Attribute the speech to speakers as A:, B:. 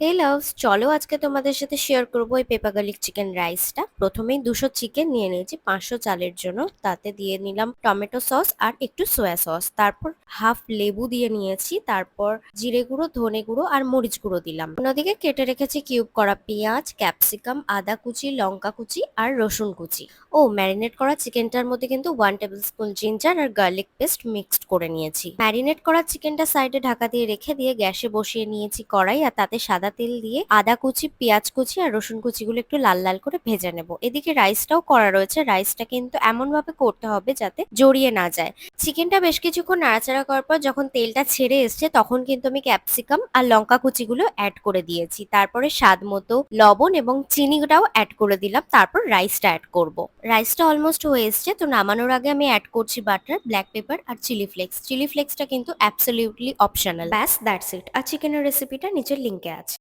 A: হে loves, চলো আজকে তোমাদের সাথে শেয়ার করবো এই পেপা গার্লিক চিকেন রাইসটা। প্রথমেই 200 চিকেন নিয়ে নিয়েছি 500 চালের জন্য। তাতে দিয়ে নিলাম টমেটো সস আর একটু সয়া সস, তারপর হাফ লেবু দিয়ে নিয়েছি, তারপর জিরে গুঁড়ো, ধনে গুঁড়ো আর মরিচ গুঁড়ো দিলাম। অন্যদিকে কেটে রেখেছি কিউব করা পেঁয়াজ, ক্যাপসিকাম, আদা কুচি, লঙ্কা কুচি আর রসুন কুচি। ও ম্যারিনেট করা চিকেনটার মধ্যে কিন্তু 1 টেবিল স্পুন জিঞ্জার আর গার্লিক পেস্ট মিক্সড করে নিয়েছি। ম্যারিনেট করা চিকেনটা সাইডে ঢাকা দিয়ে রেখে দিয়ে গ্যাসে বসিয়ে নিয়েছি কড়াই, আর তাতে সাদা তেল দিয়ে আদা কুচি, পেঁয়াজ কুচি আর রসুন কুচিগুলো একটু লাল লাল করে ভেজে নেব। এদিকে রাইসটাও করা রয়েছে। রাইসটা কিন্তু এমন ভাবে করতে হবে যাতে জড়িয়ে না যায়। চিকেনটা বেশ কিছুক্ষণ নাড়াচাড়া করার পর যখন তেলটা ছেড়ে এসছে, তখন কিন্তু আমি ক্যাপসিকাম আর লঙ্কা কুচিগুলো অ্যাড করে দিয়েছি। তারপরে স্বাদ মতো লবণ এবং চিনিটাও অ্যাড করে দিলাম। তারপর রাইসটা অ্যাড করব। রাইসটা অলমোস্ট হয়ে এসছে, তো নামানোর আগে আমি অ্যাড করছি বাটার, ব্ল্যাক পেপার আর চিলি ফ্লেক্স। চিলি ফ্লেক্সটা কিন্তু অ্যাবসলিউটলি অপশনাল। ব্যাস, দ্যাটস ইট। আর চিকেনের রেসিপিটা নিচের লিঙ্কে আছে।